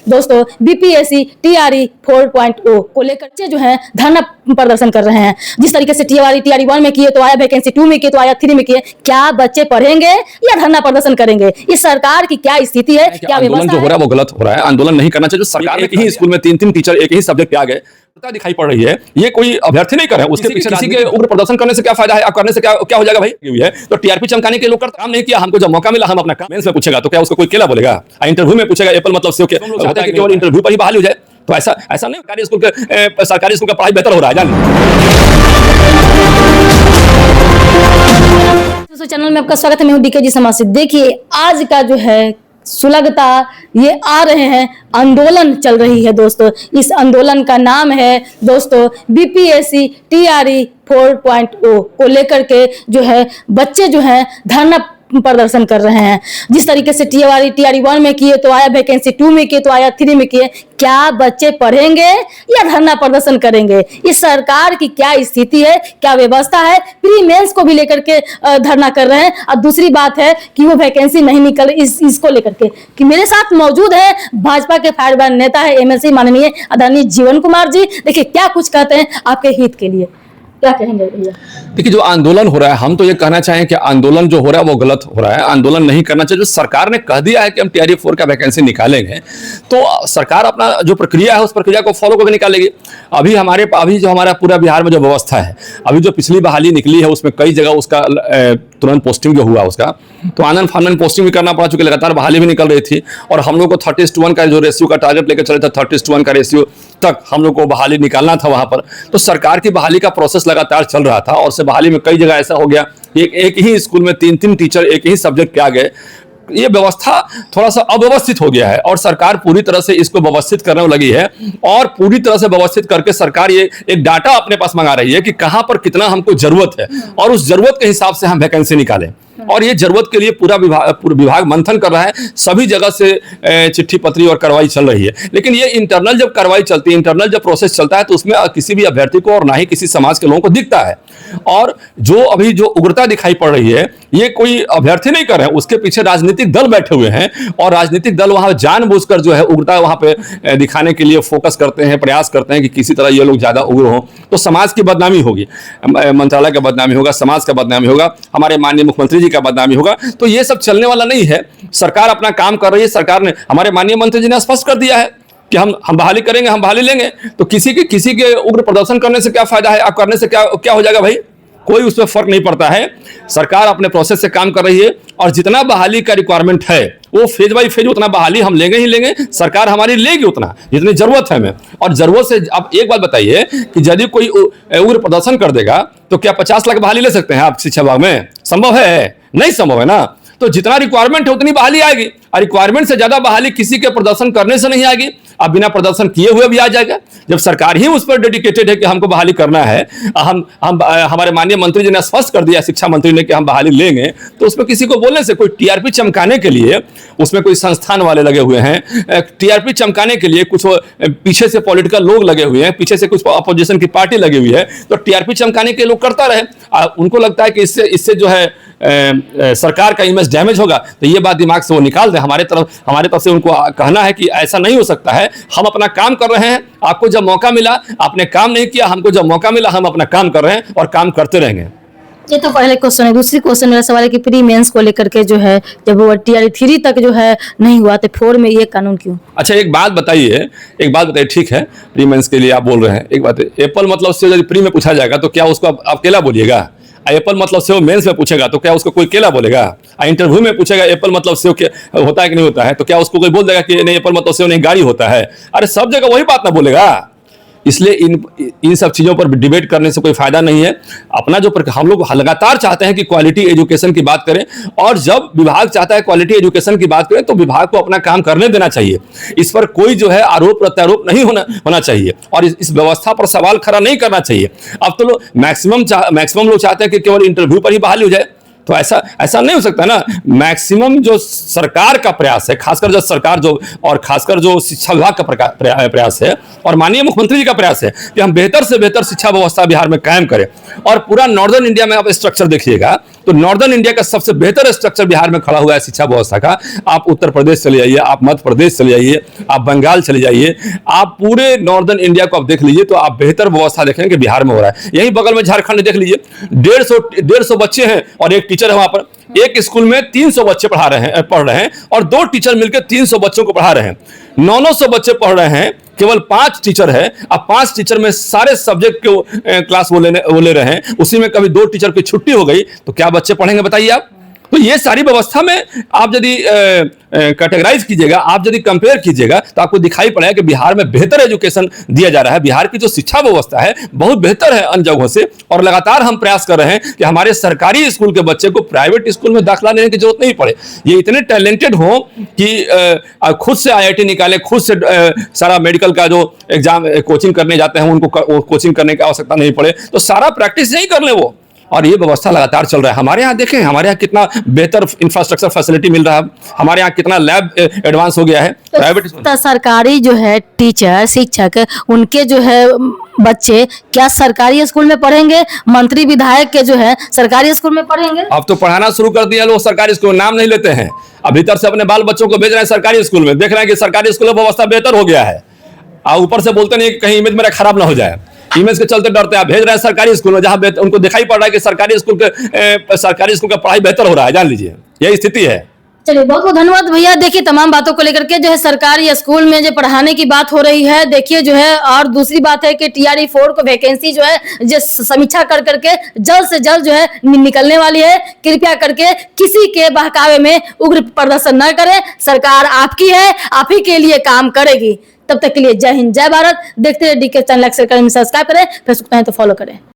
दोस्तों BPSC TRE 4.0 को लेकर जो है धरना प्रदर्शन कर रहे हैं। जिस तरीके से टीआरई 1 में किए तो आया, वैकेंसी 2 में किए तो आया, 3 में किए, क्या बच्चे पढ़ेंगे या धरना प्रदर्शन करेंगे? इस सरकार की क्या स्थिति है? क्या आंदोलन जो हो रहा है वो गलत हो रहा है। आंदोलन नहीं करना चाहिए। सरकार एक ही स्कूल में 3-3 टीचर एक ही सब्जेक्ट पे आ गए, दिखाई पड़ रही है। ये कोई अभ्यर्थी नहीं कर रहे हैं, उसके पीछे किसी के उग्र प्रदर्शन करने से क्या फायदा है? करने से क्या हो जाएगा भाई? है तो टीआरपी चमकाने के लोग काम नहीं किया, हमको जब मौका मिला हम अपना काम मेंस में पूछेगा तो क्या उसको कोई केला बोलेगा? इंटरव्यू में पूछेगा एप्पल मतलब से होता है कि केवल इंटरव्यू पर ही बहाली हो जाए, तो ऐसा नहीं। सरकारी स्कूल का पढ़ाई बेहतर हो रहा है जान। चैनल में आपका स्वागत है। मैं हूं डीकेजी समाज। देखिए आज का जो है सुलगता ये आ रहे हैं, आंदोलन चल रही है दोस्तों। इस आंदोलन का नाम है दोस्तों बीपीएससी टीआरई 4.0 को लेकर के जो है बच्चे जो हैं धरना प्रदर्शन कर रहे हैं। जिस तरीके से टीआरई 1 में किए तो आया, वैकेंसी 2 में किए तो आया, 3 में किए, क्या बच्चे पढ़ेंगे या धरना प्रदर्शन करेंगे? इस सरकार की क्या स्थिति है? क्या व्यवस्था है? प्री मेंस को भी लेकर के धरना कर रहे हैं। और दूसरी बात है कि वो वैकेंसी नहीं निकल इसको लेकर के कि मेरे साथ मौजूद है भाजपा के फायर ब्रांड नेता है एमएलसी माननीय आदरणीय जीवन कुमार जी। देखिए क्या कुछ कहते हैं आपके हित के लिए, क्या कहेंगे भैया? देखिए जो आंदोलन हो रहा है, हम तो ये कहना चाहें कि आंदोलन जो हो रहा है वो गलत हो रहा है। आंदोलन नहीं करना चाहिए। जो सरकार ने कह दिया है कि हम टीआरई 4 का वैकेंसी निकालेंगे, तो सरकार अपना जो प्रक्रिया है उस प्रक्रिया को फॉलो करके निकालेगी। अभी जो हमारा पूरा बिहार में जो व्यवस्था है, अभी जो पिछली बहाली निकली है उसमें कई जगह उसका तुरंत पोस्टिंग जो हुआ उसका तो आनंद फानंद पोस्टिंग भी करना पड़ा, चूंकि लगातार बहाली भी निकल रही थी और हम लोग को 30:1 का जो रेशियो का टारगेट लेकर चले थे, 30:1 का रेशियो तक हम लोग को बहाली निकालना था वहां पर। तो सरकार की बहाली का प्रोसेस लगातार चल रहा था और से बहाली में कई जगह ऐसा हो गया एक ही स्कूल में 3-3 टीचर एक ही सब्जेक्ट पे आ गए। ये व्यवस्था थोड़ा सा अव्यवस्थित हो गया है और सरकार पूरी तरह से इसको व्यवस्थित करने में लगी है और पूरी तरह से व्यवस्थित करके सरकार ये एक डाटा अपने पास मंगा रही है कि कहां पर कितना हमको जरूरत है और उस जरूरत के हिसाब से हम वैकेंसी निकालें। और ये जरूरत के लिए पूरा विभाग मंथन कर रहा है, सभी जगह से चिट्ठी पत्री और कार्रवाई चल रही है। लेकिन ये इंटरनल जब कार्रवाई चलती है, इंटरनल जब प्रोसेस चलता है तो उसमें किसी भी अभ्यर्थी को और ना ही किसी समाज के लोगों को दिखता है। और जो अभी जो उग्रता दिखाई पड़ रही है ये कोई अभ्यर्थी नहीं कर रहे हैं, उसके पीछे राजनीतिक दल बैठे हुए हैं और राजनीतिक दल वहां जानबूझकर जो है उग्रता वहां पे दिखाने के लिए फोकस करते हैं, प्रयास करते हैं कि किसी तरह ये लोग ज्यादा उग्र हों तो समाज की बदनामी होगी, मंत्रालय का बदनामी होगा, समाज का बदनामी होगा, हमारे माननीय मुख्यमंत्री जी का बदनामी होगा। तो ये सब चलने वाला नहीं है। सरकार अपना काम कर रही है। सरकार ने, हमारे माननीय मंत्री जी ने स्पष्ट कर दिया है कि हम बहाली करेंगे, हम बहाली लेंगे। तो किसी के उग्र प्रदर्शन करने से क्या फायदा है? करने से क्या हो जाएगा भाई? कोई उसमें फर्क नहीं पड़ता है। सरकार अपने प्रोसेस से काम कर रही है और जितना बहाली का रिक्वायरमेंट है वो फेज बाई फेज उतना बहाली हम लेंगे ही लेंगे। सरकार हमारी लेगी उतना जितनी जरूरत है हमें। और जरूरत से अब एक बात बताइए कि यदि कोई उग्र प्रदर्शन कर देगा तो क्या 50 लाख बहाली ले सकते हैं आप शिक्षा विभाग में? संभव है? नहीं संभव है ना। तो जितना रिक्वायरमेंट है उतनी बहाली आएगी और रिक्वायरमेंट से ज्यादा बहाली किसी के प्रदर्शन करने से नहीं आएगी। अब बिना प्रदर्शन किए हुए भी आ जाएगा। जब सरकार ही उस पर डेडिकेटेड है कि हमको बहाली करना है, हमारे माननीय मंत्री जी ने स्पष्ट कर दिया, शिक्षा मंत्री ने, कि हम बहाली लेंगे, तो उसमें किसी को बोलने से, कोई टीआरपी चमकाने के लिए उसमें कोई संस्थान वाले लगे हुए हैं, टीआरपी चमकाने के लिए कुछ पीछे से पॉलिटिकल लोग लगे हुए हैं, पीछे से कुछ अपोजिशन की पार्टी लगी हुई है, तो टीआरपी चमकाने के लोग करता रहे। उनको लगता है कि इससे जो है सरकार का इमेज डैमेज होगा, तो ये बात दिमाग से वो निकाल दें। हमारे तरफ से उनको कहना है कि ऐसा नहीं हो सकता है। हम अपना काम कर रहे हैं, आपको जब मौका मिला आपने काम नहीं किया, हमको जब मौका मिला हम अपना काम कर रहे हैं और काम करते रहेंगे। ये तो पहले क्वेश्चन है। दूसरी क्वेश्चन मेरा सवाल है कि प्री मेंस को लेकर के जो है जब वो टीआरई 3 तक जो है नहीं हुआ तो 4 में ये कानून क्यों? अच्छा एक बात बताइए, ठीक है प्री मेंस के लिए आप बोल रहे हैं, एक बात है, एप्पल मतलब से यदि प्री में पूछा जाएगा तो क्या उसको आप केला बोलिएगा? एप्पल मतलब से वो मेंस में पूछेगा तो क्या उसको कोई केला बोलेगा? इंटरव्यू में पूछेगा एप्पल मतलब से होता है कि नहीं होता है, तो क्या उसको कोई बोल देगा कि नहीं एप्पल मतलब से नहीं गाड़ी होता है? अरे सब जगह वही बात ना बोलेगा। इसलिए इन सब चीज़ों पर डिबेट करने से कोई फायदा नहीं है। अपना जो हम लोग लगातार चाहते हैं कि क्वालिटी एजुकेशन की बात करें और जब विभाग चाहता है क्वालिटी एजुकेशन की बात करें तो विभाग को अपना काम करने देना चाहिए। इस पर कोई जो है आरोप प्रत्यारोप नहीं होना चाहिए और इस व्यवस्था पर सवाल खड़ा नहीं करना चाहिए। अब तो मैक्सिमम लोग चाहते हैं कि केवल इंटरव्यू पर ही बहाली हो जाए, तो ऐसा नहीं हो सकता ना। मैक्सिमम जो सरकार का प्रयास है, खासकर जो शिक्षा विभाग का प्रयास है और माननीय मुख्यमंत्री जी का प्रयास है कि हम बेहतर से बेहतर शिक्षा व्यवस्था बिहार में कायम करें। और पूरा नॉर्दर्न इंडिया में आप स्ट्रक्चर देखिएगा तो नॉर्दर्न इंडिया का सबसे बेहतर स्ट्रक्चर बिहार में खड़ा हुआ है शिक्षा व्यवस्था का। आप उत्तर प्रदेश चले जाइए, आप मध्य प्रदेश चले जाइए, आप बंगाल चले जाइए, आप पूरे नॉर्दर्न इंडिया को आप देख लीजिए तो आप बेहतर व्यवस्था देखेंगे कि बिहार में हो रहा है। यही बगल में झारखंड देख लीजिए, 150 बच्चे हैं और एक टीचर है वहां पर। एक स्कूल में 300 बच्चे पढ़ रहे हैं और 2 टीचर मिलकर 300 बच्चों को पढ़ा रहे हैं। 900 बच्चे पढ़ रहे हैं, केवल 5 टीचर है। अब 5 टीचर में सारे सब्जेक्ट को क्लास वो ले रहे हैं, उसी में कभी 2 टीचर की छुट्टी हो गई तो क्या बच्चे पढ़ेंगे बताइए आप। तो ये सारी व्यवस्था में आप यदि कैटेगराइज कीजिएगा, आप यदि कंपेयर कीजिएगा तो आपको दिखाई पड़ेगा कि बिहार में बेहतर एजुकेशन दिया जा रहा है। बिहार की जो शिक्षा व्यवस्था है बहुत बेहतर है अन्य जगहों से, और लगातार हम प्रयास कर रहे हैं कि हमारे सरकारी स्कूल के बच्चे को प्राइवेट स्कूल में दाखिला लेने की जरूरत नहीं पड़े। ये इतने टैलेंटेड हो कि खुद से IIT निकाले, खुद से सारा मेडिकल का जो एग्जाम कोचिंग करने जाते हैं उनको कोचिंग करने की आवश्यकता नहीं पड़े, तो सारा प्रैक्टिस यही कर ले वो। और ये व्यवस्था लगातार चल रहा है। हमारे यहाँ देखें, हमारे यहाँ कितना बेहतर इंफ्रास्ट्रक्चर फैसिलिटी मिल रहा है, हमारे यहाँ कितना लैब एडवांस हो गया है। प्राइवेट तो सरकारी जो है टीचर शिक्षक उनके जो है बच्चे क्या सरकारी स्कूल में पढ़ेंगे? मंत्री विधायक के जो है सरकारी स्कूल में पढ़ेंगे? अब तो पढ़ाना शुरू कर दिया लोग सरकारी स्कूल, नाम नहीं लेते हैं। अब भीतर से अपने बाल बच्चों को भेज रहे हैं सरकारी स्कूल में, देख रहे हैं कि सरकारी स्कूल में व्यवस्था बेहतर हो गया है, और ऊपर से बोलते नहीं कि कहीं इमेज मेरा खराब ना हो जाए। इमेज के चलते डरते हैं, भेज रहे हैं सरकारी स्कूल में जहां उनको दिखाई पड़ रहा है कि सरकारी स्कूल का पढ़ाई बेहतर हो रहा है। जान लीजिए यही स्थिति है। चलिए बहुत बहुत धन्यवाद भैया। देखिए तमाम बातों को लेकर के जो है सरकारी स्कूल में जो पढ़ाने की बात हो रही है, देखिए जो है, और दूसरी बात है कि TRE-4 को वैकेंसी जो है जो समीक्षा कर करके जल्द से जल्द जो है निकलने वाली है। कृपया करके किसी के बहकावे में उग्र प्रदर्शन न करें। सरकार आपकी है, आप ही के लिए काम करेगी। तब तक के लिए जय हिंद जय भारत। देखते रहिए DK चैनल, सब्सक्राइब करें, फेसबुक पे तो फॉलो करें।